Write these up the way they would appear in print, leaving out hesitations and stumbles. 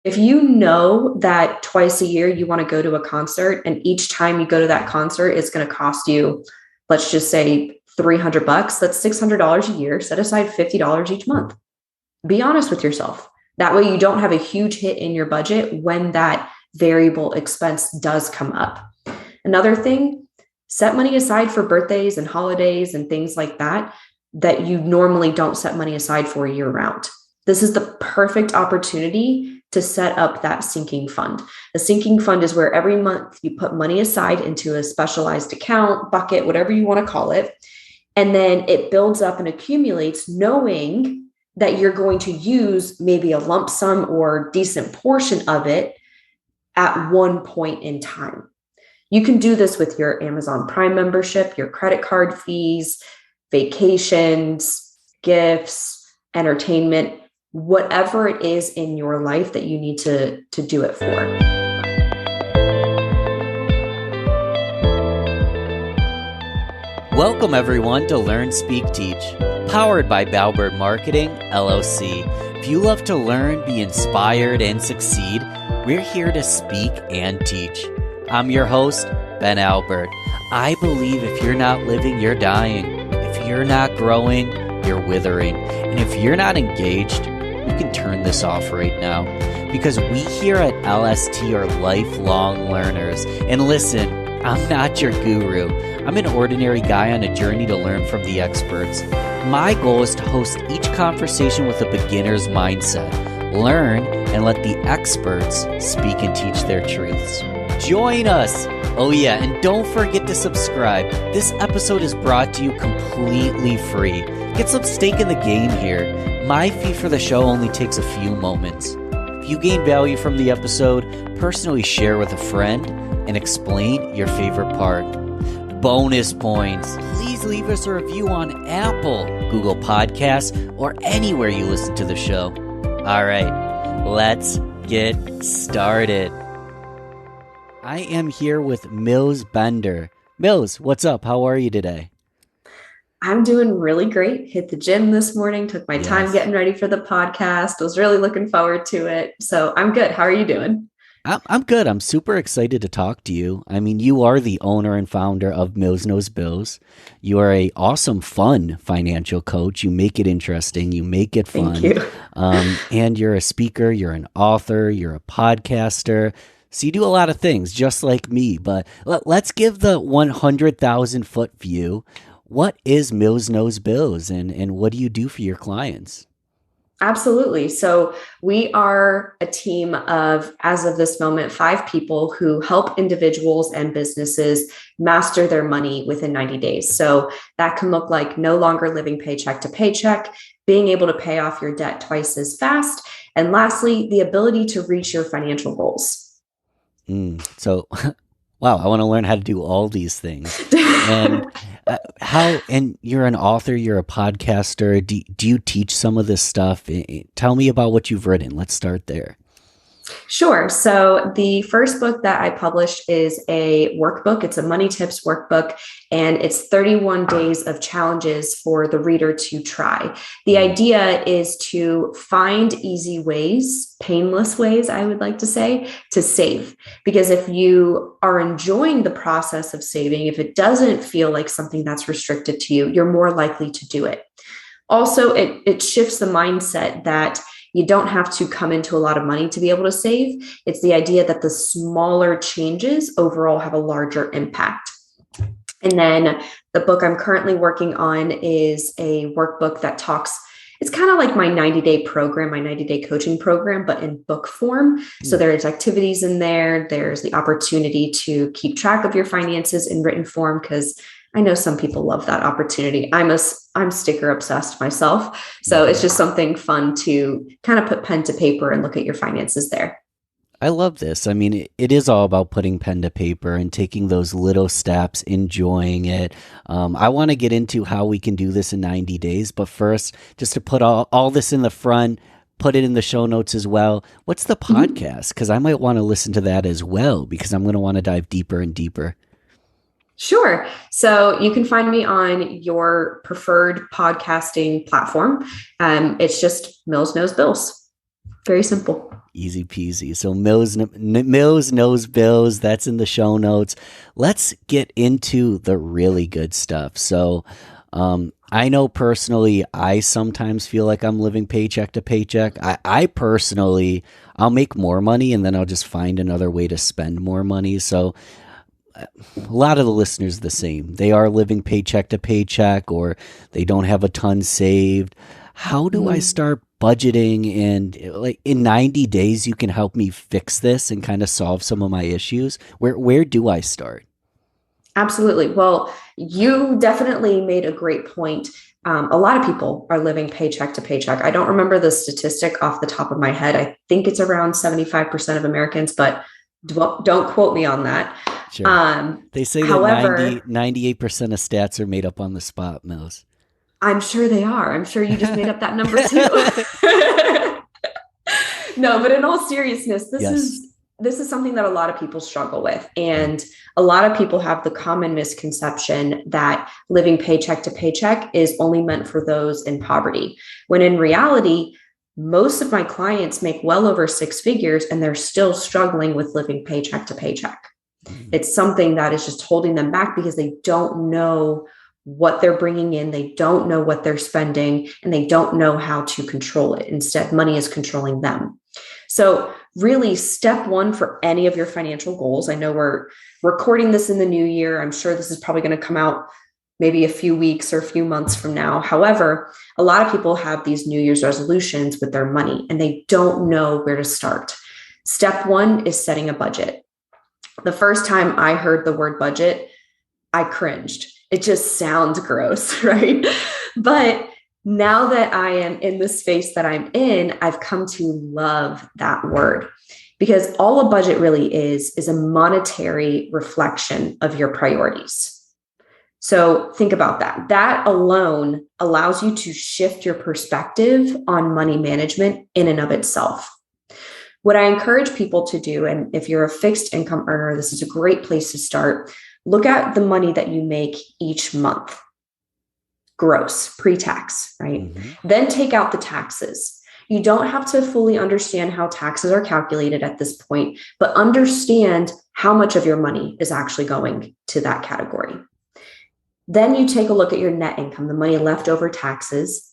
If you know that twice a year you want to go to a concert and each time you go to that concert, it's going to cost you, let's just say $300, that's $600 a year. Set aside $50 each month. Be honest with yourself. That way you don't have a huge hit in your budget when that variable expense does come up. Another thing, set money aside for birthdays and holidays and things like that that you normally don't set money aside for year round. This is the perfect opportunity to set up that sinking fund. The sinking fund is where every month you put money aside into a specialized account, bucket, whatever you want to call it. And then it builds up and accumulates, knowing that you're going to use maybe a lump sum or decent portion of it at one point in time. You can do this with your Amazon Prime membership, your credit card fees, vacations, gifts, entertainment, whatever it is in your life that you need to do it for. Welcome everyone to Learn, Speak, Teach, powered by Balbert Marketing, LLC. If you love to learn, be inspired, and succeed, we're here to speak and teach. I'm your host, Ben Albert. I believe if you're not living, you're dying. If you're not growing, you're withering. And if you're not engaged, you can turn this off right now. Because we here at LST are lifelong learners. And listen, I'm not your guru. I'm an ordinary guy on a journey to learn from the experts. My goal is to host each conversation with a beginner's mindset. Learn and let the experts speak and teach their truths. Join us! Oh yeah, and don't forget to subscribe. This episode is brought to you completely free. Get some stake in the game here. My fee for the show only takes a few moments. If you gain value from the episode, personally share with a friend and explain your favorite part. Bonus points. Please leave us a review on Apple, Google Podcasts, or anywhere you listen to the show. All right, let's get started. I am here with Mills Bender. Mills, what's up? How are you today? I'm doing really great. Hit the gym this morning, took my time getting ready for the podcast. Was really looking forward to it. So I'm good. How are you doing? I'm good. I'm super excited to talk to you. I mean, you are the owner and founder of Mills Knows Bills. You are a awesome, fun financial coach. You make it interesting. You make it fun. Thank you. And you're a speaker. You're an author. You're a podcaster. So you do a lot of things just like me. But let's give the 100,000 foot view. What is Mills Knows Bills and what do you do for your clients? Absolutely. So we are a team of, as of this moment, 5 people who help individuals and businesses master their money within 90 days. So that can look like no longer living paycheck to paycheck, being able to pay off your debt twice as fast, and lastly, the ability to reach your financial goals. So, wow, I want to learn how to do all these things. And and you're an author, you're a podcaster. Do you teach some of this stuff? Tell me about what you've written. Let's start there. Sure. So the first book that I published is a workbook. It's a money tips workbook, and it's 31 days of challenges for the reader to try. The idea is to find easy ways, painless ways, I would like to say, to save. Because if you are enjoying the process of saving, if it doesn't feel like something that's restricted to you, you're more likely to do it. Also, it shifts the mindset that you don't have to come into a lot of money to be able to save. It's the idea that the smaller changes overall have a larger impact. And then the book I'm currently working on is a workbook that talks, it's kind of like my 90-day program, my 90-day coaching program, but in book form. So there's activities in there. There's the opportunity to keep track of your finances in written form, because I know some people love that opportunity. I'm sticker obsessed myself. So it's just something fun to kind of put pen to paper and look at your finances there. I love this. I mean, it is all about putting pen to paper and taking those little steps, enjoying it. I want to get into how we can do this in 90 days. But first, just to put all this in the front, put it in the show notes as well. What's the podcast? Because I might want to listen to that as well, because I'm going to want to dive deeper and deeper. Sure. So you can find me on your preferred podcasting platform. It's just Mills Knows Bills. Very simple. Easy peasy. So Mills knows bills. That's in the show notes. Let's get into the really good stuff. So, I know personally, I sometimes feel like I'm living paycheck to paycheck. I personally, I'll make more money and then I'll just find another way to spend more money. So a lot of the listeners the same. They are living paycheck to paycheck or they don't have a ton saved. How do I Mhm. start budgeting? And like in 90 days, you can help me fix this and kind of solve some of my issues. Where do I start? Absolutely. Well, you definitely made a great point. A lot of people are living paycheck to paycheck. I don't remember the statistic off the top of my head. I think it's around 75% of Americans, but don't quote me on that. Sure. Um, They say that However, 98% of stats are made up on the spot, Mills. I'm sure they are. I'm sure you just made up that number too. No, but in all seriousness, Yes. this is something that a lot of people struggle with. Right. And a lot of people have the common misconception that living paycheck to paycheck is only meant for those in poverty. When in reality, most of my clients make well over six figures and they're still struggling with living paycheck to paycheck. Mhm. It's something that is just holding them back because they don't know what they're bringing in, they don't know what they're spending, and they don't know how to control it. Instead, money is controlling them. So, really, step one for any of your financial goals. I know we're recording this in the new year. I'm sure this is probably going to come out maybe a few weeks or a few months from now. However, a lot of people have these New Year's resolutions with their money and they don't know where to start. Step one is setting a budget. The first time I heard the word budget, I cringed. It just sounds gross, right? But now that I am in the space that I'm in, I've come to love that word because all a budget really is a monetary reflection of your priorities. So think about that. That alone allows you to shift your perspective on money management in and of itself. What I encourage people to do, and if you're a fixed income earner, this is a great place to start. Look at the money that you make each month, gross, pre tax, right? Mhm. Then take out the taxes. You don't have to fully understand how taxes are calculated at this point, but understand how much of your money is actually going to that category. Then you take a look at your net income, the money left over taxes,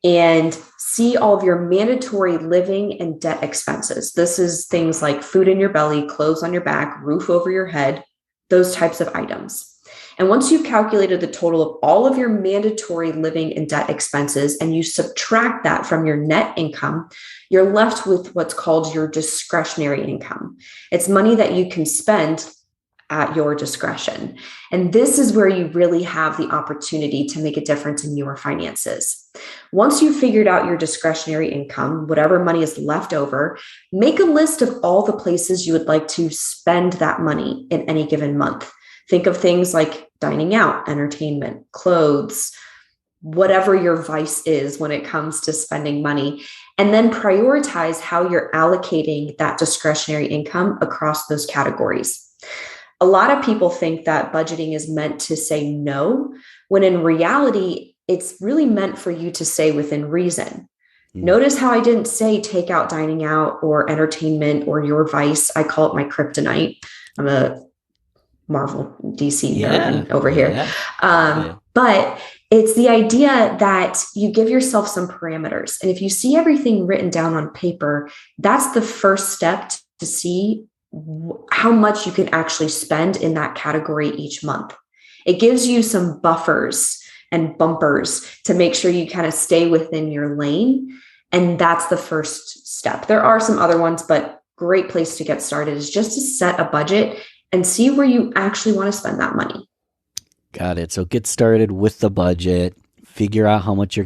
and see all of your mandatory living and debt expenses. This is things like food in your belly, clothes on your back, roof over your head, those types of items. And once you've calculated the total of all of your mandatory living and debt expenses and you subtract that from your net income, you're left with what's called your discretionary income. It's money that you can spend at your discretion. And this is where you really have the opportunity to make a difference in your finances. Once you've figured out your discretionary income, whatever money is left over, make a list of all the places you would like to spend that money in any given month. Think of things like dining out, entertainment, clothes, whatever your vice is when it comes to spending money, and then prioritize how you're allocating that discretionary income across those categories. A lot of people think that budgeting is meant to say no, when in reality, it's really meant for you to stay within reason. Mm. Notice how I didn't say take out dining out or entertainment or your vice. I call it my kryptonite. I'm a Marvel DC Yeah. nerd over here. Yeah. Yeah. But it's the idea that you give yourself some parameters. And if you see everything written down on paper, that's the first step to see how much you can actually spend in that category each month. It gives you some buffers and bumpers to make sure you kind of stay within your lane. And that's the first step. There are some other ones, but great place to get started is just to set a budget and see where you actually want to spend that money. Got it. So get started with the budget, figure out how much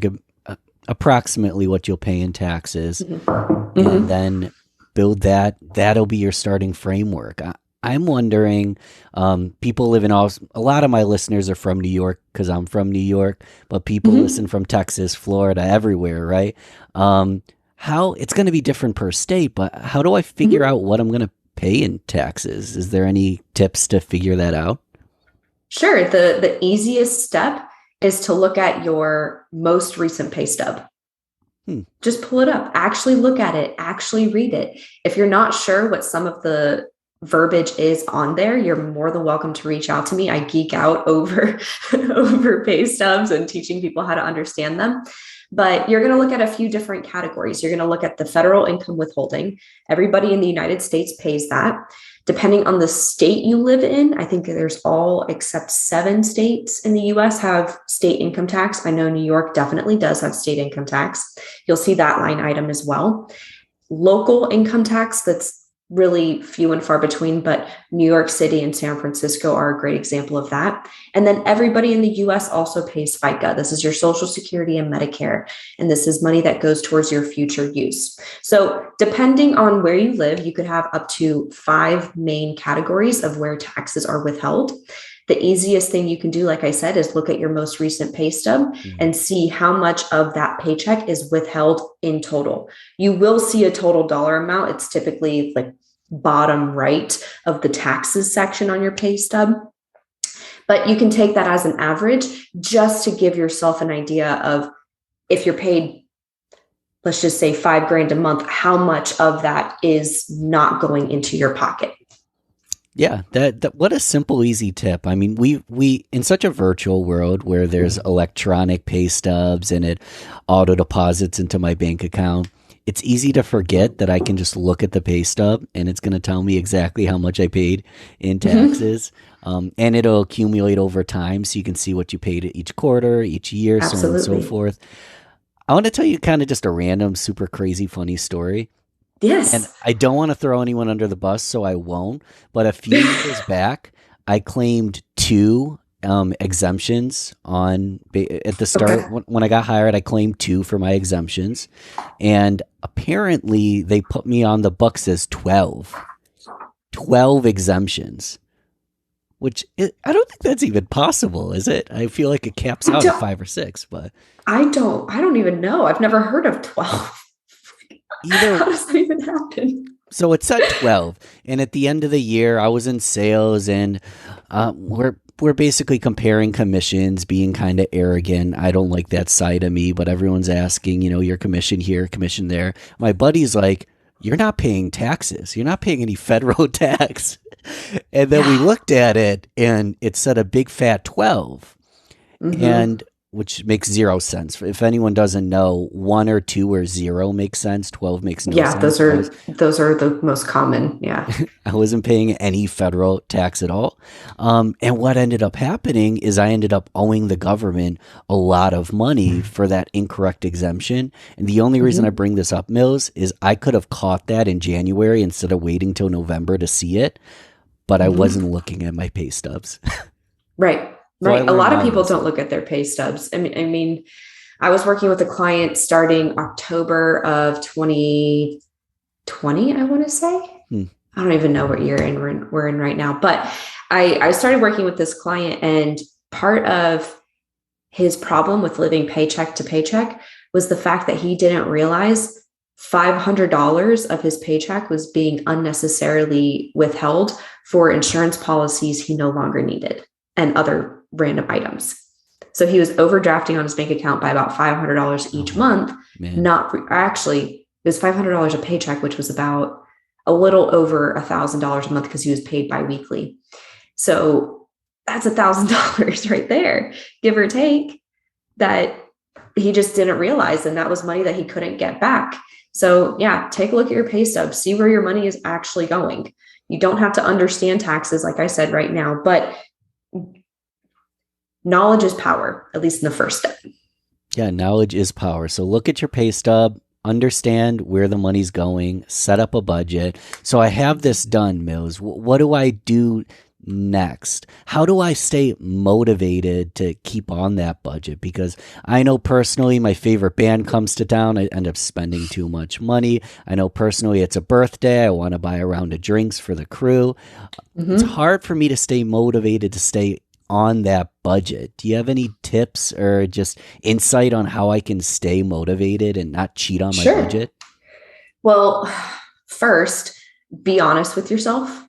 approximately what you'll pay in taxes, Mm-hmm. and Mm-hmm. then build that. That'll be your starting framework. I'm wondering, people live in a lot of my listeners are from New York because I'm from New York, but people Mm-hmm. listen from Texas, Florida, everywhere, right? How it's going to be different per state, but how do I figure Mm-hmm. out what I'm going to pay in taxes? Is there any tips to figure that out? Sure. The easiest step is to look at your most recent pay stub. Just pull it up, actually look at it, actually read it. If you're not sure what some of the verbiage is on there, you're more than welcome to reach out to me. I geek out over over pay stubs and teaching people how to understand them. But you're going to look at a few different categories. You're going to look at the federal income withholding. Everybody in the United States pays that. Depending on the state you live in, I think there's all except 7 states in the US have state income tax. I know New York definitely does have state income tax. You'll see that line item as well. Local income tax, that's really few and far between, but New York City and San Francisco are a great example of that. And then everybody in the US also pays FICA. This is your Social Security and Medicare. And this is money that goes towards your future use. So depending on where you live, you could have up to 5 main categories of where taxes are withheld. The easiest thing you can do, like I said, is look at your most recent pay stub and see how much of that paycheck is withheld in total. You will see a total dollar amount. It's typically like bottom right of the taxes section on your pay stub. But you can take that as an average just to give yourself an idea of if you're paid, let's just say $5,000 a month, how much of that is not going into your pocket. Yeah, that what a simple, easy tip. I mean, we in such a virtual world where there's electronic pay stubs and it auto deposits into my bank account, it's easy to forget that I can just look at the pay stub and it's going to tell me exactly how much I paid in taxes. And it'll accumulate over time so you can see what you paid each quarter, each year, so on and so forth. I want to tell you kind of just a random, super crazy, funny story. Yes. And I don't want to throw anyone under the bus, so I won't. But a few years back, I claimed 2 exemptions at the start. Okay. When I got hired, I claimed 2 for my exemptions. And apparently they put me on the books as 12 exemptions, which I don't think that's even possible, is it? I feel like it caps out at 5 or 6, but I don't even know. I've never heard of 12. How does that even happen? So it's at 12, and at the end of the year, I was in sales, and we're basically comparing commissions, being kind of arrogant. I don't like that side of me, but everyone's asking, your commission here, commission there. My buddy's like, "You're not paying taxes. You're not paying any federal tax." And then we looked at it, and it said a big fat 12, and which makes 0 sense. If anyone doesn't know, 1 or 2 or 0 makes sense. 12 makes no sense. Yeah, those are the most common. Yeah. I wasn't paying any federal tax at all. And what ended up happening is I ended up owing the government a lot of money for that incorrect exemption. And the only reason I bring this up, Mills, is I could have caught that in January instead of waiting till November to see it, but I wasn't looking at my pay stubs. Right. So right. A lot of people don't look at their pay stubs. I mean, I was working with a client starting October of 2020, I want to say. I don't even know what year we're in right now, but I started working with this client, and part of his problem with living paycheck to paycheck was the fact that he didn't realize $500 of his paycheck was being unnecessarily withheld for insurance policies he no longer needed and other random items. So he was overdrafting on his bank account by about $500 each month. Actually, it was $500 a paycheck, which was about a little over $1,000 a month because he was paid biweekly. So that's $1,000 right there, give or take, that he just didn't realize. And that was money that he couldn't get back. So yeah, take a look at your pay stub, see where your money is actually going. You don't have to understand taxes, like I said right now, but knowledge is power, at least in the first step. Yeah, knowledge is power. So look at your pay stub, understand where the money's going, set up a budget. So I have this done, Mills. What do I do next? How do I stay motivated to keep on that budget? Because I know personally my favorite band comes to town. I end up spending too much money. I know personally it's a birthday. I want to buy a round of drinks for the crew. It's hard for me to stay motivated to stay on that budget. Do you have any tips or just insight on how I can stay motivated and not cheat on my budget? Well, first, be honest with yourself,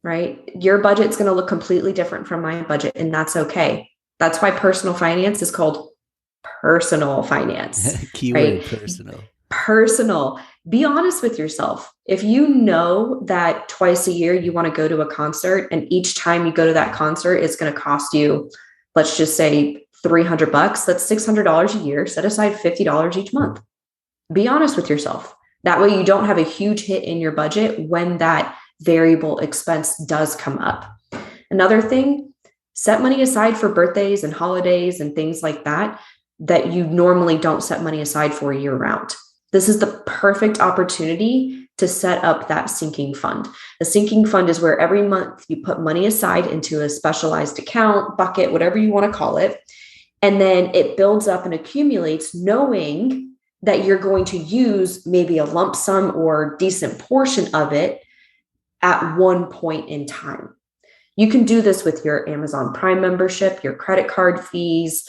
right? Your budget's going to look completely different from my budget, and that's okay. That's why personal finance is called personal finance, Keyword right? personal. Personal. Be honest with yourself. If you know that twice a year you want to go to a concert and each time you go to that concert it's going to cost you, let's just say 300 bucks, that's $600 a year. Set aside $50 each month. Be honest with yourself. That way you don't have a huge hit in your budget when that variable expense does come up. Another thing, set money aside for birthdays and holidays and things like that that you normally don't set money aside for year round. This is the perfect opportunity to set up that sinking fund. The sinking fund is where every month you put money aside into a specialized account, bucket, whatever you want to call it. And then it builds up and accumulates, knowing that you're going to use maybe a lump sum or decent portion of it at one point in time. You can do this with your Amazon Prime membership, your credit card fees,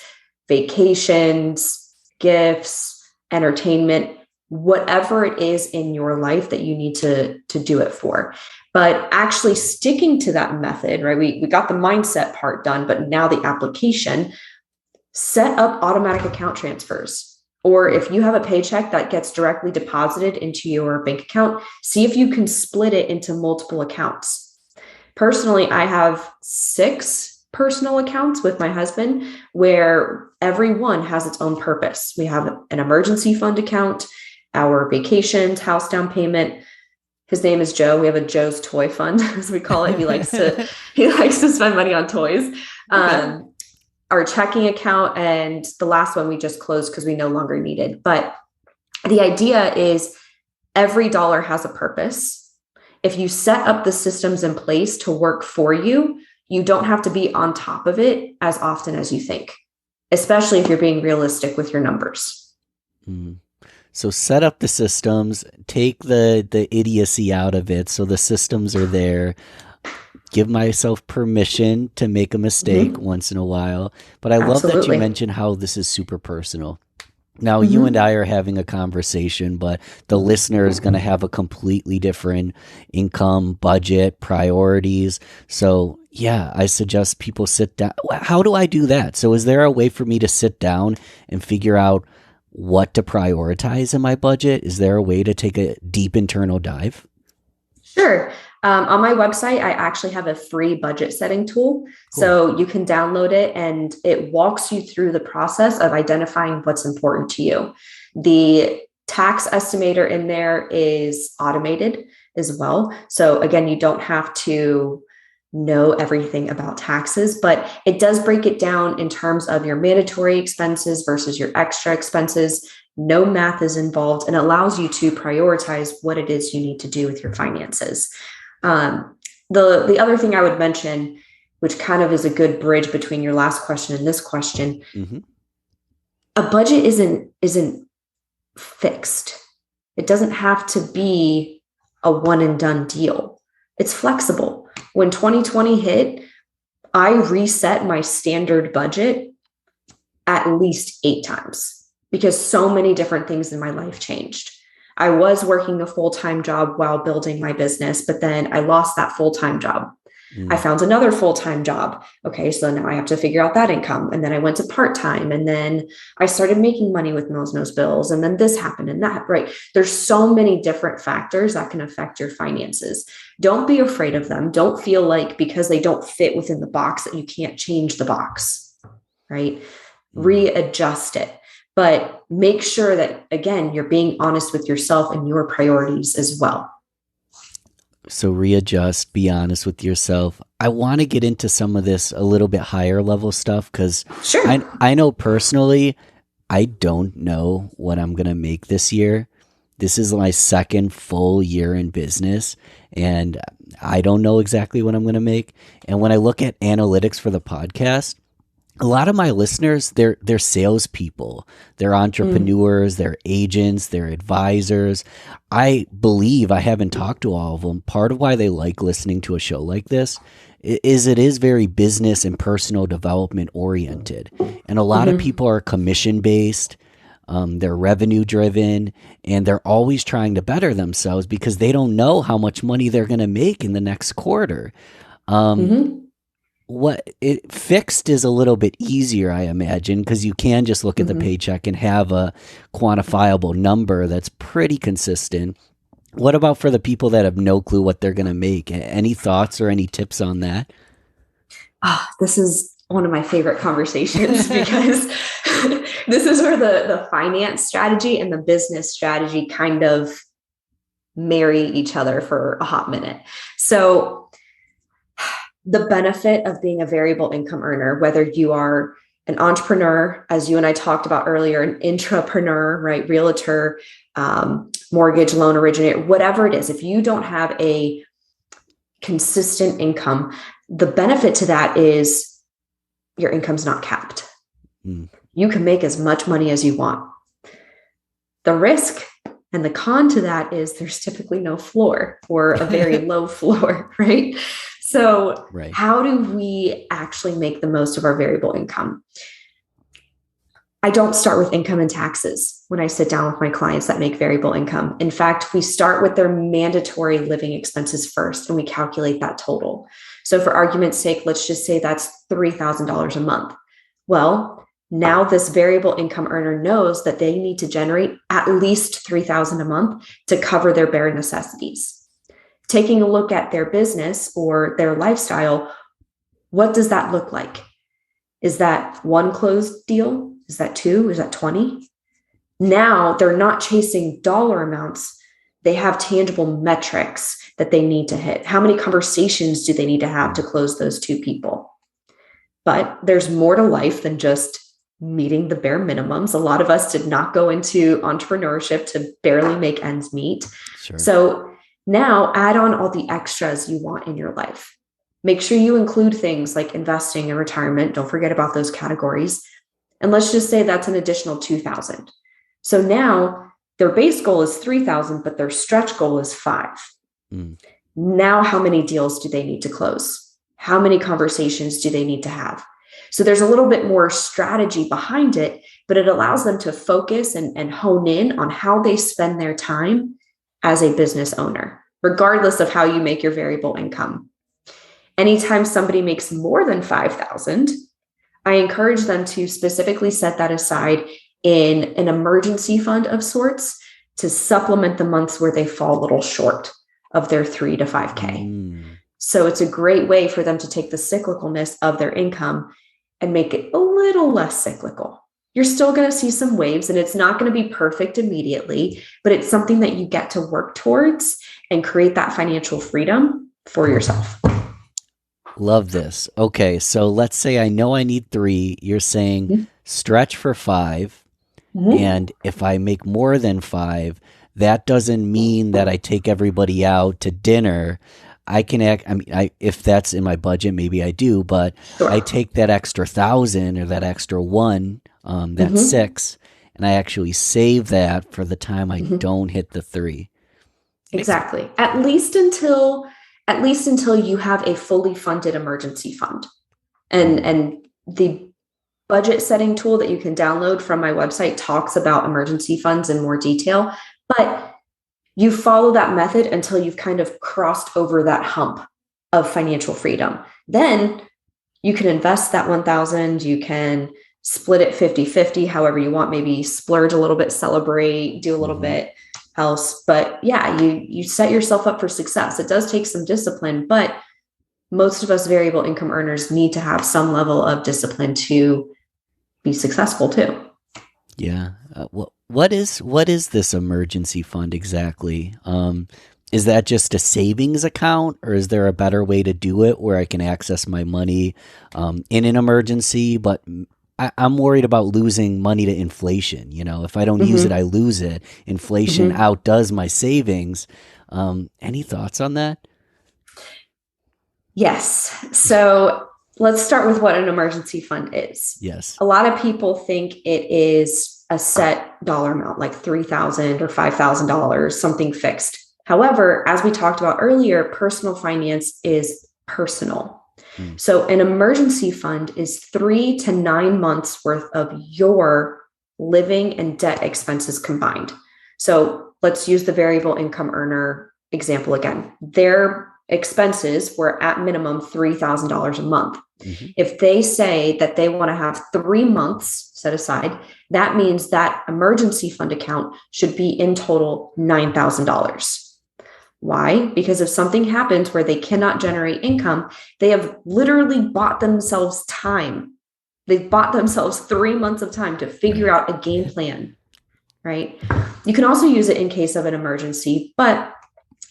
vacations, gifts, entertainment, whatever it is in your life that you need to do it for. But actually sticking to that method, right? We got the mindset part done, but now the application, set up automatic account transfers. Or if you have a paycheck that gets directly deposited into your bank account, see if you can split it into multiple accounts. Personally, I have 6 personal accounts with my husband where every one has its own purpose. We have an emergency fund account, our vacations, house down payment. His name is Joe. We have a Joe's toy fund, as we call it. He likes to spend money on toys. Okay. Our checking account, and the last one we just closed because we no longer need it. But the idea is every dollar has a purpose. If you set up the systems in place to work for you, you don't have to be on top of it as often as you think, especially if you're being realistic with your numbers. Mm. So set up the systems, take the idiocy out of it. So the systems are there. Give myself permission to make a mistake once in a while. But I love that you mentioned how this is super personal. Now, you and I are having a conversation, but the listener is going to have a completely different income, budget, priorities. So, yeah, I suggest people sit down. How do I do that? So is there a way for me to sit down and figure out what to prioritize in my budget? Is there a way to take a deep internal dive? Sure. On my website, I actually have a free budget setting tool. Cool. So you can download it and it walks you through the process of identifying what's important to you. The tax estimator in there is automated as well. So again, you don't have to know everything about taxes, but it does break it down in terms of your mandatory expenses versus your extra expenses. No math is involved and allows you to prioritize what it is you need to do with your finances. The other thing I would mention, which kind of is a good bridge between your last question and this question, a budget isn't fixed. It doesn't have to be a one and done deal. It's flexible. When 2020 hit, I reset my standard budget at least 8 times because so many different things in my life changed. I was working a full-time job while building my business, but then I lost that full-time job. I found another full-time job. Okay, so now I have to figure out that income. And then I went to part-time, and then I started making money with Mills Knows Bills. And then this happened and that, right? There's so many different factors that can affect your finances. Don't be afraid of them. Don't feel like because they don't fit within the box that you can't change the box, right? Readjust it. But make sure that, again, you're being honest with yourself and your priorities as well. So readjust, be honest with yourself. I want to get into some of this a little bit higher level stuff because I know personally, I don't know what I'm going to make this year. This is my second full year in business and I don't know exactly what I'm going to make. And when I look at analytics for the podcast, a lot of my listeners, they're salespeople, they're entrepreneurs, they're agents, they're advisors. I believe, I haven't talked to all of them, part of why they like listening to a show like this is it is very business and personal development oriented. And a lot of people are commission based, they're revenue driven, and they're always trying to better themselves because they don't know how much money they're going to make in the next quarter. what it fixed is a little bit easier, I imagine, because you can just look at the Mhm. paycheck and have a quantifiable number that's pretty consistent. What about for the people that have no clue what they're going to make? Any thoughts or any tips on that? This is one of my favorite conversations because this is where the finance strategy and the business strategy kind of marry each other for a hot minute. So the benefit of being a variable income earner, whether you are an entrepreneur, as you and I talked about earlier, an intrapreneur, right, realtor, mortgage loan originator, whatever it is, if you don't have a consistent income, the benefit to that is your income's not capped. Mm. You can make as much money as you want. The risk and the con to that is there's typically no floor or a very low floor, right? So Right. how do we actually make the most of our variable income? I don't start with income and taxes when I sit down with my clients that make variable income. In fact, we start with their mandatory living expenses first and we calculate that total. So for argument's sake, let's just say that's $3,000 a month. Well, now this variable income earner knows that they need to generate at least $3,000 a month to cover their bare necessities. Taking a look at their business or their lifestyle, what does that look like? Is that one closed deal? Is that 2? Is that 20? Now they're not chasing dollar amounts. They have tangible metrics that they need to hit. How many conversations do they need to have to close those 2 people? But there's more to life than just meeting the bare minimums. A lot of us did not go into entrepreneurship to barely make ends meet. Sure. So now add on all the extras you want in your life. Make sure you include things like investing and retirement. Don't forget about those categories. And let's just say that's an additional 2,000. So now their base goal is 3,000, but their stretch goal is 5. Mm. Now, how many deals do they need to close? How many conversations do they need to have? So there's a little bit more strategy behind it, but it allows them to focus and hone in on how they spend their time as a business owner, regardless of how you make your variable income. Anytime somebody makes more than 5,000, I encourage them to specifically set that aside in an emergency fund of sorts to supplement the months where they fall a little short of their 3 to 5K. Mm. So it's a great way for them to take the cyclicalness of their income and make it a little less cyclical. You're still going to see some waves and it's not going to be perfect immediately, but it's something that you get to work towards and create that financial freedom for yourself. Love this. Okay, so let's say I know I need 3. You're saying stretch for 5. And if I make more than 5, that doesn't mean that I take everybody out to dinner. I can if that's in my budget, maybe I do, but Sure. I take that extra 1,000 or that extra 1, that's 6, and I actually save that for the time I don't hit the 3. Exactly. At least until you have a fully funded emergency fund. And the budget setting tool that you can download from my website talks about emergency funds in more detail, but you follow that method until you've kind of crossed over that hump of financial freedom. Then you can invest that 1,000, you can split it 50-50, however you want, maybe splurge a little bit, celebrate, do a little bit else. But yeah, you set yourself up for success. It does take some discipline, but most of us variable income earners need to have some level of discipline to be successful too. Yeah. What is this emergency fund exactly? Is that just a savings account, or is there a better way to do it where I can access my money in an emergency? But I'm worried about losing money to inflation. You know, if I don't use it, I lose it. Inflation outdoes my savings. Any thoughts on that? Yes. So let's start with what an emergency fund is. Yes. A lot of people think it is a set dollar amount, like $3,000 or $5,000, something fixed. However, as we talked about earlier, personal finance is personal. So an emergency fund is 3 to 9 months worth of your living and debt expenses combined. So let's use the variable income earner example again. Their expenses were at minimum $3,000 a month. Mhm. If they say that they want to have 3 months set aside, that means that emergency fund account should be in total $9,000. Why? Because if something happens where they cannot generate income, they have literally bought themselves time. They've bought themselves 3 months of time to figure out a game plan, right? You can also use it in case of an emergency, but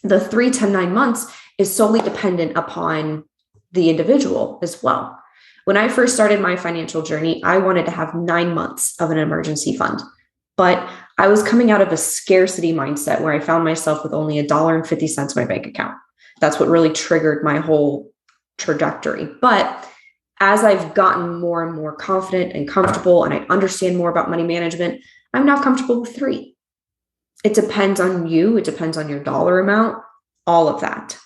the 3 to 9 months is solely dependent upon the individual as well. When I first started my financial journey, I wanted to have 9 months of an emergency fund, but I was coming out of a scarcity mindset where I found myself with only $1.50 in my bank account. That's what really triggered my whole trajectory. But as I've gotten more and more confident and comfortable, and I understand more about money management, I'm now comfortable with 3. It depends on you. It depends on your dollar amount, all of that.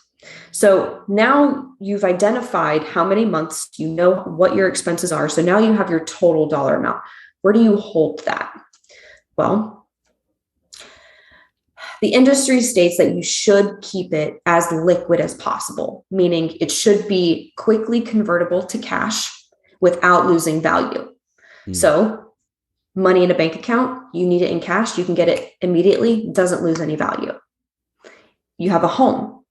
So now you've identified how many months, you know what your expenses are. So now you have your total dollar amount. Where do you hold that? Well, the industry states that you should keep it as liquid as possible, meaning it should be quickly convertible to cash without losing value. So money in a bank account, you need it in cash, you can get it immediately, doesn't lose any value. You have a home,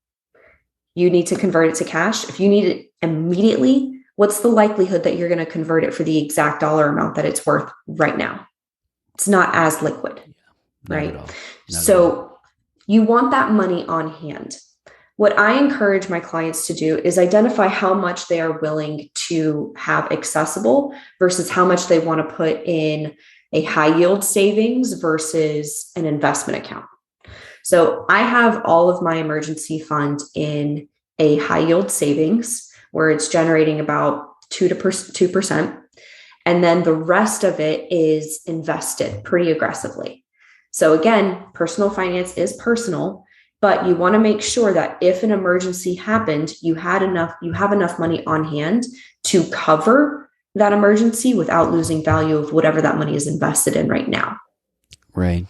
you need to convert it to cash. If you need it immediately, what's the likelihood that you're going to convert it for the exact dollar amount that it's worth right now? It's not as liquid, right? So you want that money on hand. What I encourage my clients to do is identify how much they are willing to have accessible versus how much they want to put in a high yield savings versus an investment account. So I have all of my emergency fund in a high yield savings where it's generating about 2%. And then the rest of it is invested pretty aggressively. So again, personal finance is personal, but you want to make sure that if an emergency happened, you have enough money on hand to cover that emergency without losing value of whatever that money is invested in right now. Right.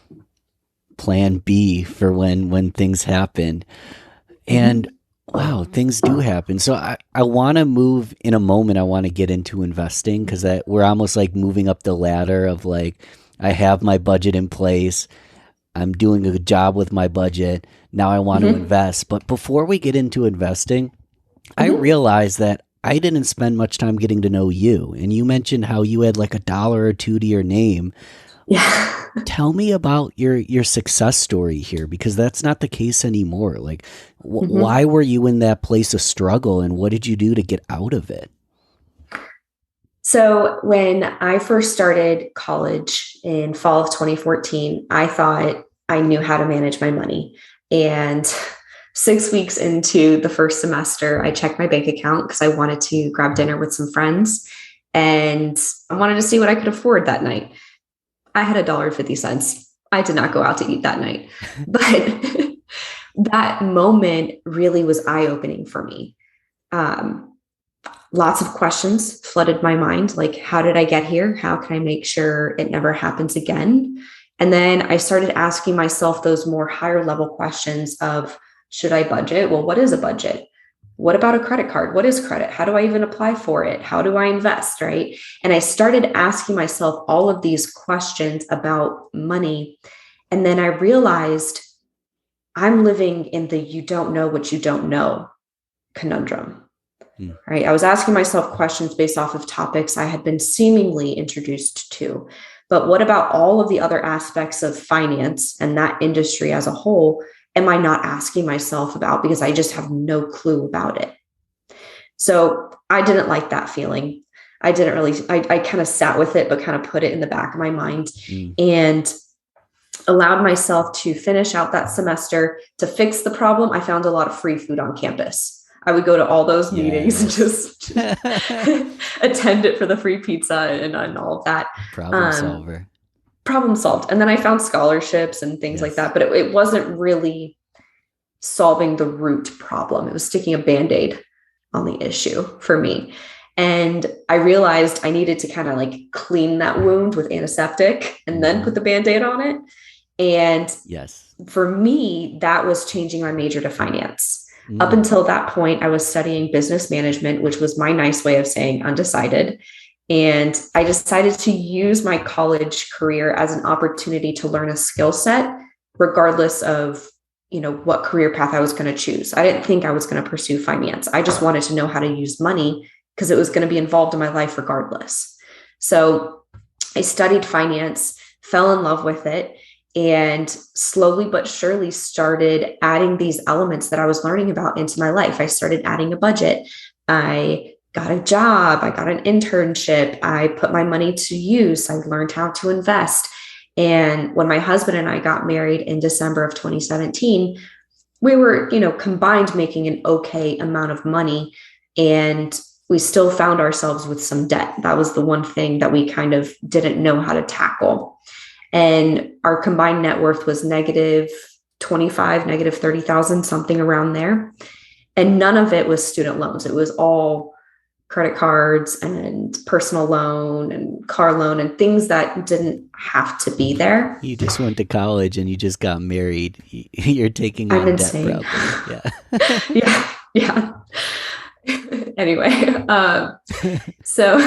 Plan B for when things happen. And wow, things do happen. So I want to move in a moment. I want to get into investing because we're almost like moving up the ladder of like, I have my budget in place. I'm doing a good job with my budget. Now I want to invest. But before we get into investing, I realized that I didn't spend much time getting to know you. And you mentioned how you had like $1 or $2 to your name. Yeah. Tell me about your success story here, because that's not the case anymore. Like, why were you in that place of struggle and what did you do to get out of it? So when I first started college in fall of 2014, I thought I knew how to manage my money. And 6 weeks into the first semester, I checked my bank account because I wanted to grab dinner with some friends and I wanted to see what I could afford that night. I had $1.50. I did not go out to eat that night, but that moment really was eye-opening for me. Lots of questions flooded my mind. Like, how did I get here? How can I make sure it never happens again? And then I started asking myself those more higher level questions of, should I budget? Well, what is a budget? What about a credit card? What is credit? How do I even apply for it? How do I invest? Right. And I started asking myself all of these questions about money. And then I realized I'm living in the you don't know what you don't know conundrum. Right. I was asking myself questions based off of topics I had been seemingly introduced to. But what about all of the other aspects of finance and that industry as a whole? Am I not asking myself about because I just have no clue about it? So I didn't like that feeling. I kind of sat with it, but kind of put it in the back of my mind and allowed myself to finish out that semester. To fix the problem, I found a lot of free food on campus. I would go to all those meetings and just attend it for the free pizza and all of that. Problem solved. And then I found scholarships and things like that, but it wasn't really solving the root problem. It was sticking a Band-Aid on the issue for me. And I realized I needed to kind of like clean that wound with antiseptic and then put the Band-Aid on it. And for me, that was changing my major to finance. Up Mm. until that point, I was studying business management, which was my nice way of saying undecided. And I decided to use my college career as an opportunity to learn a skill set, regardless of, what career path I was going to choose. I didn't think I was going to pursue finance. I just wanted to know how to use money because it was going to be involved in my life regardless. So I studied finance, fell in love with it, and slowly but surely started adding these elements that I was learning about into my life. I started adding a budget. I got a job. I got an internship. I put my money to use. I learned how to invest. And when my husband and I got married in December of 2017, we were, combined making an okay amount of money. And we still found ourselves with some debt. That was the one thing that we kind of didn't know how to tackle. And our combined net worth was negative 25, negative 30,000, something around there. And none of it was student loans. It was all credit cards and personal loan and car loan and things that didn't have to be there. You just went to college and you just got married. You're taking I'm on debt insane. probably. Yeah. Yeah. Yeah. Anyway, so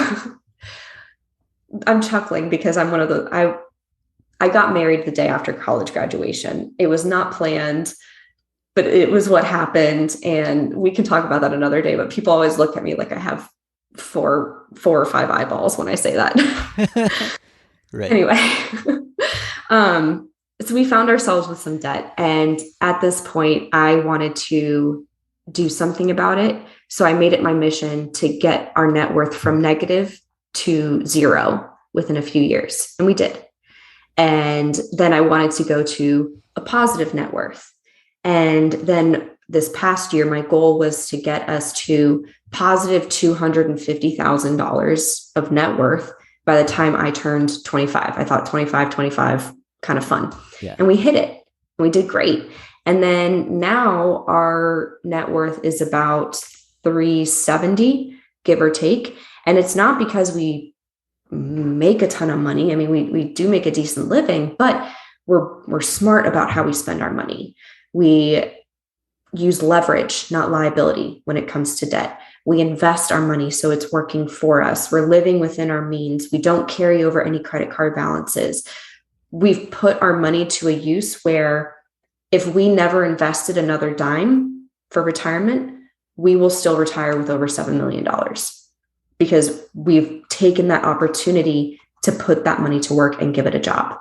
I'm chuckling because I'm one of the, I got married the day after college graduation. It was not planned, but it was what happened. And we can talk about that another day, but people always look at me like I have four or five eyeballs when I say that. Right. Anyway, so we found ourselves with some debt. And at this point, I wanted to do something about it. So I made it my mission to get our net worth from negative to zero within a few years. And we did. And then I wanted to go to a positive net worth. And then this past year, my goal was to get us to positive $250,000 of net worth by the time I turned 25. I thought 25, kind of fun. Yeah. And we hit it. And we did great. And then now our net worth is about 370, give or take. And it's not because we make a ton of money. I mean, we do make a decent living, but we're smart about how we spend our money. We use leverage, not liability when it comes to debt. We invest our money so it's working for us. We're living within our means. We don't carry over any credit card balances. We've put our money to a use where if we never invested another dime for retirement, we will still retire with over $7 million because we've taken that opportunity to put that money to work and give it a job.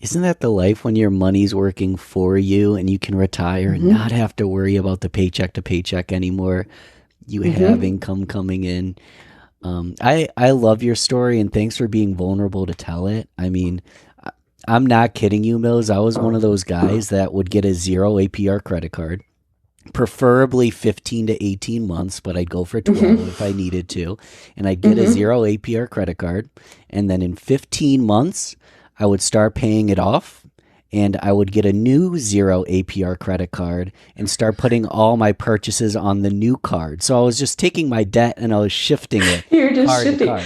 Isn't that the life when your money's working for you and you can retire and not have to worry about the paycheck to paycheck anymore? You have income coming in. I love your story and thanks for being vulnerable to tell it. I mean, I'm not kidding you, Mills. I was one of those guys that would get a 0 APR credit card, preferably 15 to 18 months, but I'd go for 12 if I needed to. And I'd get a 0 APR credit card. And then in 15 months, I would start paying it off and I would get a new 0 APR credit card and start putting all my purchases on the new card. So I was just taking my debt and I was shifting it. You're just shifting. Card.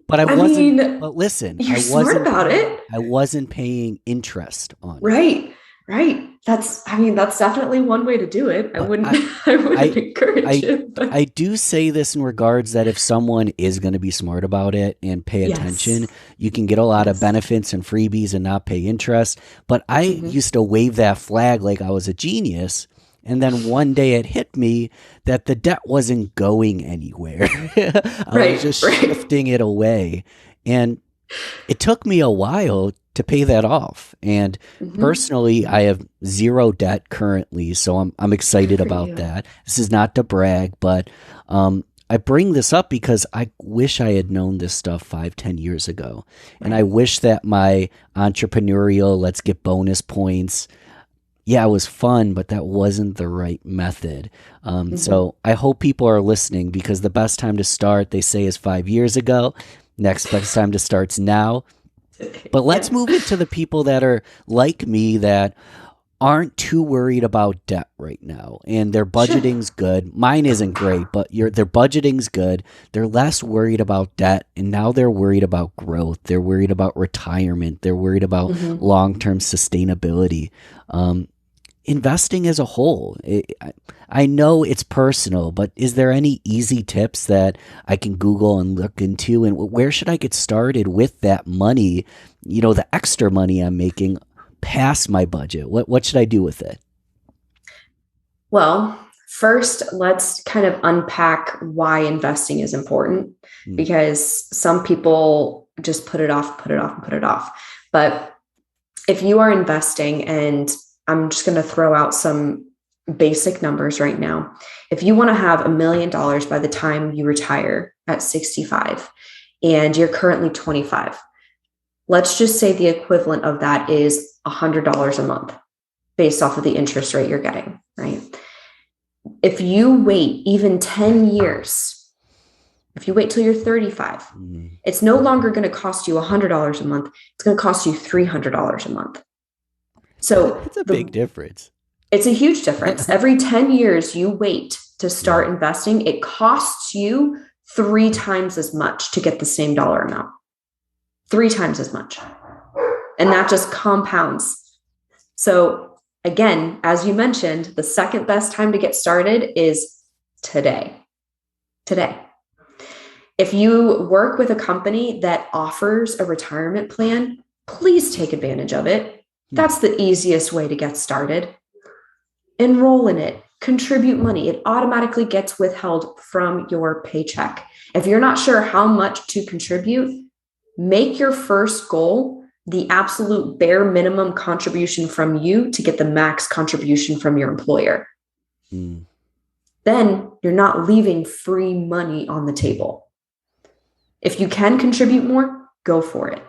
But I wasn't, but listen, you're smart about it. I wasn't paying interest on it. Right. That's definitely one way to do it. I wouldn't encourage it. But. I do say this in regards that if someone is going to be smart about it and pay attention, you can get a lot of benefits and freebies and not pay interest. But I used to wave that flag like I was a genius. And then one day it hit me that the debt wasn't going anywhere. I was just shifting it away. And it took me a while to pay that off. And personally, I have 0 debt currently. So I'm excited about that. This is not to brag, but I bring this up because I wish I had known this stuff 5-10 years ago. And I wish that my entrepreneurial, let's get bonus points, it was fun, but that wasn't the right method. So I hope people are listening because the best time to start, they say, is 5 years ago. Next best time to start's now. But let's move into the people that are like me that aren't too worried about debt right now. And their budgeting's good. Mine isn't great, but their budgeting's good. They're less worried about debt. And now they're worried about growth. They're worried about retirement. They're worried about long-term sustainability. investing as a whole, I know it's personal, but is there any easy tips that I can Google and look into? And where should I get started with that money, the extra money I'm making past my budget? What should I do with it? Well, first, let's kind of unpack why investing is important Mm, because some people just put it off, put it off, and put it off. But if you are investing, and I'm just going to throw out some basic numbers right now. If you want to have $1 million by the time you retire at 65 and you're currently 25, let's just say the equivalent of that is $100 a month based off of the interest rate you're getting, right? If you wait even 10 years, if you wait till you're 35, mm. it's no longer going to cost you $100 a month. It's going to cost you $300 a month. So It's a big difference. it's a huge difference. Every 10 years you wait to start investing, it costs you 3 times as much to get the same dollar amount. 3 times as much. And that just compounds. So again, as you mentioned, the second best time to get started is today. Today. If you work with a company that offers a retirement plan, please take advantage of it. That's the easiest way to get started. Enroll in it, contribute money. It automatically gets withheld from your paycheck. If you're not sure how much to contribute, make your first goal the absolute bare minimum contribution from you to get the max contribution from your employer. Mm. Then you're not leaving free money on the table. If you can contribute more, go for it.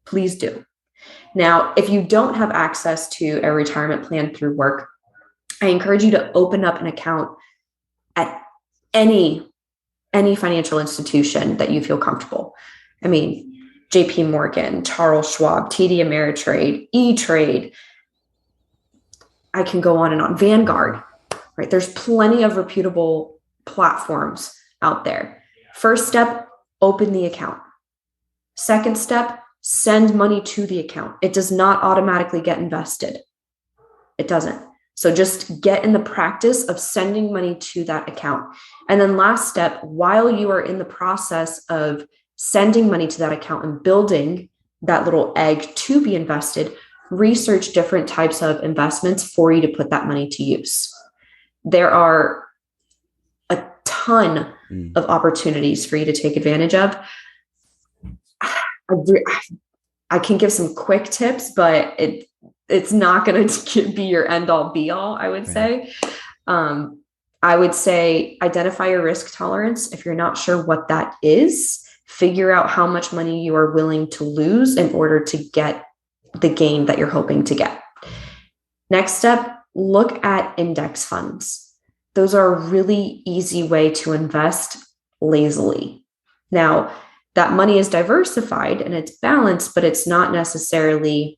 Please do. Now, if you don't have access to a retirement plan through work, I encourage you to open up an account at any financial institution that you feel comfortable. I mean, JP Morgan, Charles Schwab, TD Ameritrade, E-Trade. I can go on and on. Vanguard, right? There's plenty of reputable platforms out there. First step, open the account. Second step, send money to the account. It does not automatically get invested. It doesn't. So just get in the practice of sending money to that account. And then last step, while you are in the process of sending money to that account and building that little egg to be invested, research different types of investments for you to put that money to use. There are a ton of opportunities for you to take advantage of. I can give some quick tips, but it's not going to be your end all be all, I would say. I would say identify your risk tolerance. If you're not sure what that is, figure out how much money you are willing to lose in order to get the gain that you're hoping to get. Next step, look at index funds. Those are a really easy way to invest lazily. Now, that money is diversified and it's balanced, but it's not necessarily,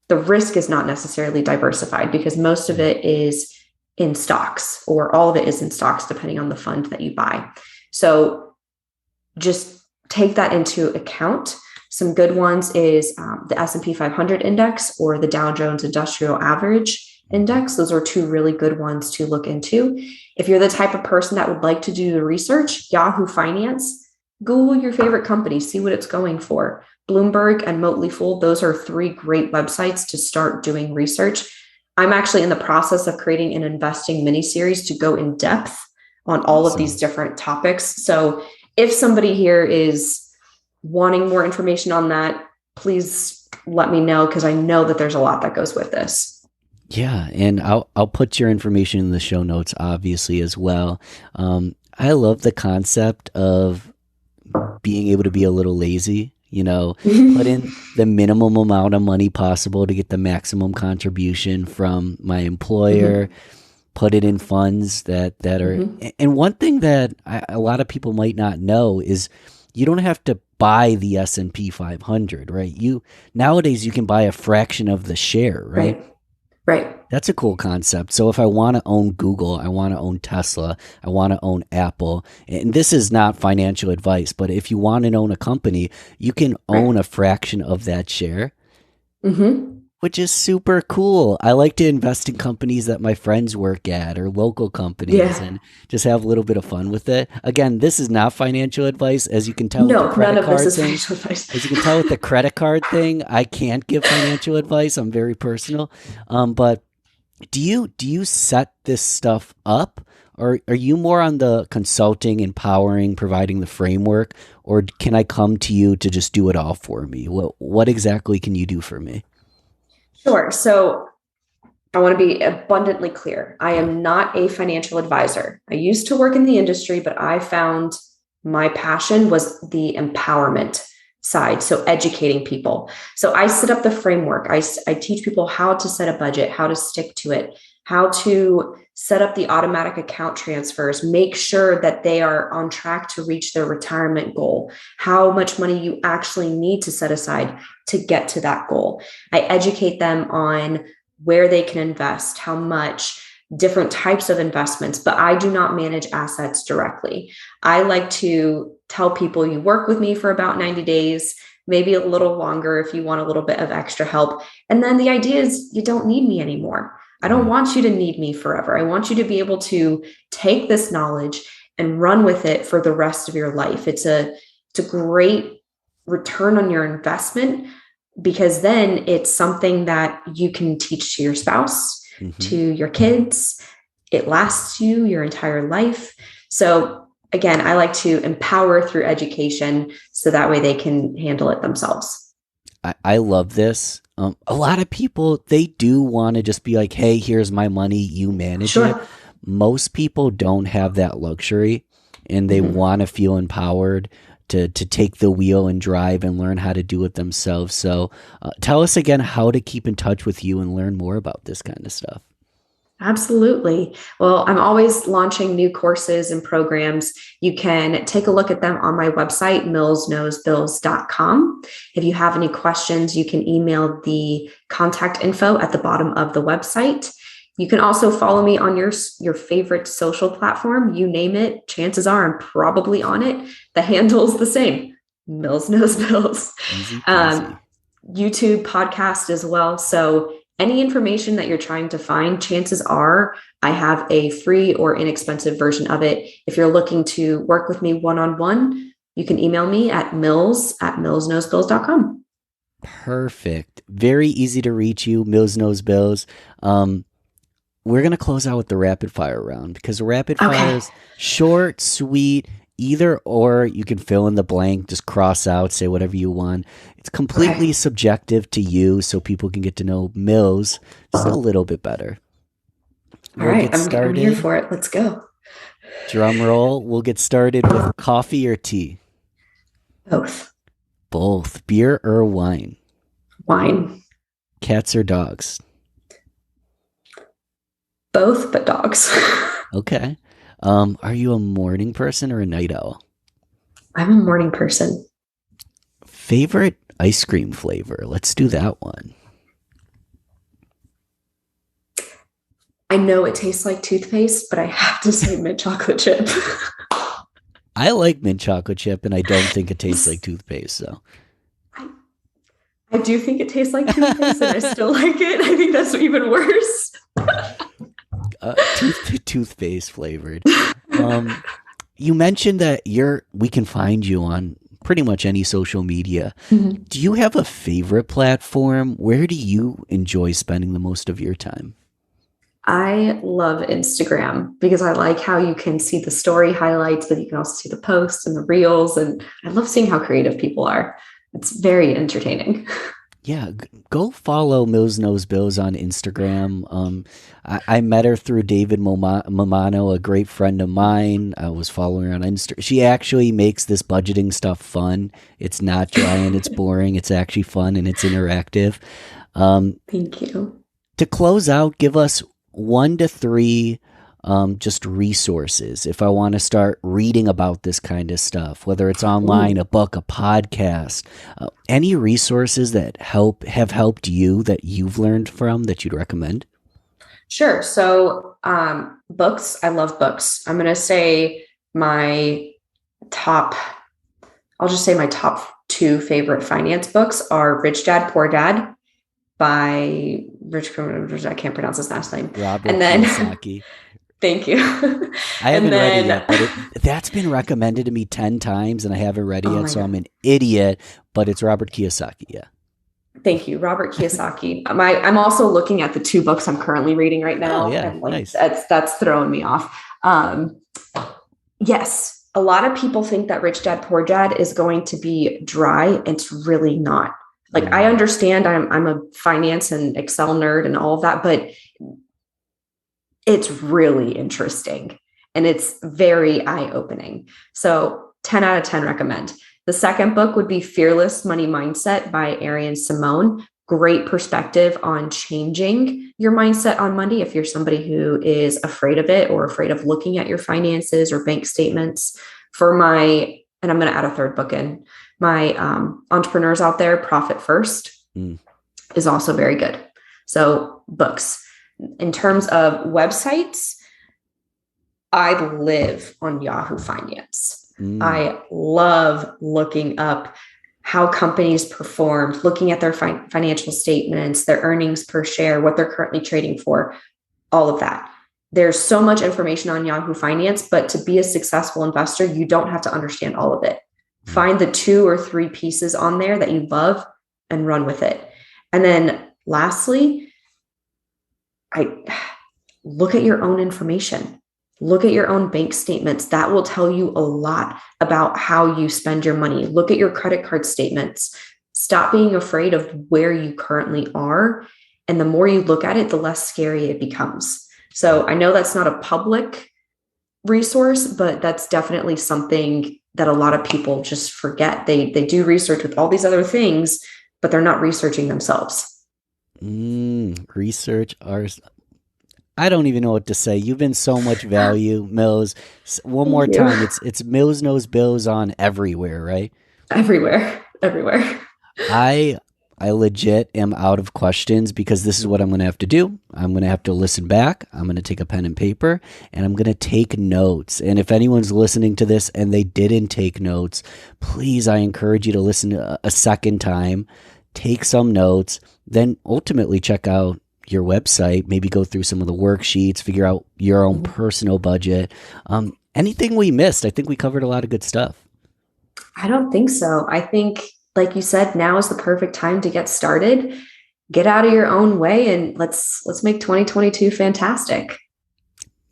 the risk is not necessarily diversified because most of it is in stocks, or all of it is in stocks, depending on the fund that you buy. So just take that into account. Some good ones is the S&P 500 index or the Dow Jones Industrial Average Index. Those are two really good ones to look into. If you're the type of person that would like to do the research, Yahoo Finance, Google your favorite company, see what it's going for. Bloomberg and Motley Fool, those are 3 great websites to start doing research. I'm actually in the process of creating an investing mini series to go in depth on all of these different topics. So if somebody here is wanting more information on that, please let me know, because I know that there's a lot that goes with this. Yeah, and I'll put your information in the show notes, obviously, as well. I love the concept of being able to be a little lazy, put in the minimum amount of money possible to get the maximum contribution from my employer, put it in funds that are, and one thing that a lot of people might not know is you don't have to buy the S&P 500, right? Nowadays you can buy a fraction of the share, right? Right. That's a cool concept. So if I want to own Google, I want to own Tesla, I want to own Apple, and this is not financial advice, but if you want to own a company, you can own a fraction of that share. which is super cool. I like to invest in companies that my friends work at or local companies Yeah. and just have a little bit of fun with it. Again, this is not financial advice. As you can tell with the No, none credit of this card is thing, financial advice. as you can tell with the credit card thing, I can't give financial advice. I'm very personal. But do you set this stuff up, or are you more on the consulting, empowering, providing the framework, or can I come to you to just do it all for me? What exactly can you do for me? Sure. So I want to be abundantly clear. I Yeah. am not a financial advisor. I used to work in the industry, but I found my passion was the empowerment side. So educating people. So I set up the framework. I teach people how to set a budget, how to stick to it, how to set up the automatic account transfers, make sure that they are on track to reach their retirement goal, how much money you actually need to set aside to get to that goal. I educate them on where they can invest, how much, different types of investments, but I do not manage assets directly. I like to tell people you work with me for about 90 days, maybe a little longer if you want a little bit of extra help. And then the idea is you don't need me anymore. I don't Mm. want you to need me forever. I want you to be able to take this knowledge and run with it for the rest of your life. It's a great return on your investment because then it's something that you can teach to your spouse, Hmm. to your kids. It lasts you your entire life. So, again, I like to empower through education so that way they can handle it themselves. I love this. A lot of people, they do want to just be like, hey, here's my money, you manage it. Sure. Most people don't have that luxury, and they Mhm. want to feel empowered to take the wheel and drive and learn how to do it themselves. So tell us again how to keep in touch with you and learn more about this kind of stuff. Absolutely. Well, I'm always launching new courses and programs. You can take a look at them on my website, millsknowsbills.com. If you have any questions, you can email the contact info at the bottom of the website. You can also follow me on your favorite social platform. You name it, chances are I'm probably on it. The handle's the same, Mills Knows Bills. Easy Um, peasy. YouTube podcast as well. So any information that you're trying to find, chances are I have a free or inexpensive version of it. If you're looking to work with me one-on-one, you can email me at mills@millsknowsbills.com. Perfect. Very easy to reach you, Mills Knows Bills. Um, we're going to close out with the rapid fire round because rapid fire Okay. is short, sweet, either or. You can fill in the blank, just cross out, say whatever you want. It's completely Okay. subjective to you so people can get to know Mills just a little bit better. All We'll right. get I'm here started. for it. Let's go. Drum roll. We'll get started with coffee or tea. Both. Both. Beer or wine. Wine. Cats or dogs. Both, but dogs. Okay. Are you a morning person or a night owl? I'm a morning person. Favorite ice cream flavor? Let's do that one. I know it tastes like toothpaste, but I have to say mint chocolate chip. I like mint chocolate chip, and I don't think it tastes like toothpaste. So, I, I do think it tastes like toothpaste, and I still like it. I think that's even worse. toothpaste flavored. Um, you mentioned that we can find you on pretty much any social media. Mhm. Do you have a favorite platform? Where do you enjoy spending the most of your time? I love Instagram because I like how you can see the story highlights, but you can also see the posts and the reels. And I love seeing how creative people are. It's very entertaining. Yeah, go follow Mills Knows Bills on Instagram. I met her through David Momano, a great friend of mine. I was following her on Insta. She actually makes this budgeting stuff fun. It's not dry and it's boring. It's actually fun and it's interactive. Thank you. To close out, give us 1 to 3 just resources if I want to start reading about this kind of stuff, whether it's online, Ooh. a book, a podcast, any resources that have helped you that you've learned from that you'd recommend? Sure. So, books, I love books. I'm going to say my top, I'll just say my top two favorite finance books are Rich Dad, Poor Dad by I can't pronounce his last name. Robert And then Kiyosaki. thank you. I And haven't read it then yet, but that's been recommended to me 10 times and I haven't read it oh yet, my so I'm God. an idiot, but it's Robert Kiyosaki. Yeah. Thank you, Robert Kiyosaki. I'm also looking at the two books I'm currently reading right Oh, now, yeah. and like Nice. that's throwing me off. Yes, a lot of people think that Rich Dad Poor Dad is going to be dry. It's really not. Like I Mm. understand I'm a finance and Excel nerd and all of that, but it's really interesting and it's very eye-opening. So 10 out of 10 recommend. The second book would be Fearless Money Mindset by Arian Simone. Great perspective on changing your mindset on money if you're somebody who is afraid of it or afraid of looking at your finances or bank statements. And I'm going to add a third book in, my entrepreneurs out there, Profit First Mm. is also very good. So books. In terms of websites, I live on Yahoo Finance. Mm. I love looking up how companies performed, looking at their financial statements, their earnings per share, what they're currently trading for, all of that. There's so much information on Yahoo Finance, but to be a successful investor, you don't have to understand all of it. Find the 2 or 3 pieces on there that you love and run with it. And then lastly, I look at your own information. Look at your own bank statements. That will tell you a lot about how you spend your money. Look at your credit card statements. Stop being afraid of where you currently are. And the more you look at it, the less scary it becomes. So I know that's not a public resource, but that's definitely something that a lot of people just forget. They do research with all these other things, but they're not researching themselves. Research ours. I don't even know what to say. You've been so much value, Mills. One Thank more you. time, it's Mills Knows Bills on everywhere, right? Everywhere. I legit am out of questions because this is what I'm going to have to do. I'm going to have to listen back. I'm going to take a pen and paper and I'm going to take notes. And if anyone's listening to this and they didn't take notes, please, I encourage you to listen a second time, take some notes, then ultimately check out your website, maybe go through some of the worksheets, figure out your own personal budget. Anything we missed, I think we covered a lot of good stuff. I don't think so. I think, like you said, now is the perfect time to get started. Get out of your own way and let's make 2022 fantastic.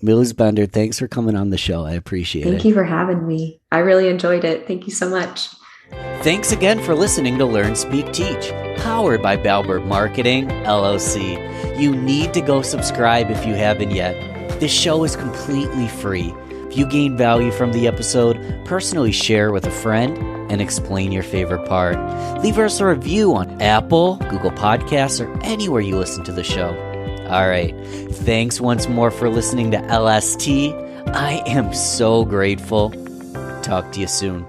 Mills Bender, thanks for coming on the show. I appreciate it. Thank you for having me. I really enjoyed it. Thank you so much. Thanks again for listening to Learn, Speak, Teach, powered by Balbert Marketing, LLC. You need to go subscribe if you haven't yet. This show is completely free. If you gain value from the episode, personally share with a friend and explain your favorite part. Leave us a review on Apple, Google Podcasts, or anywhere you listen to the show. All right. Thanks once more for listening to LST. I am so grateful. Talk to you soon.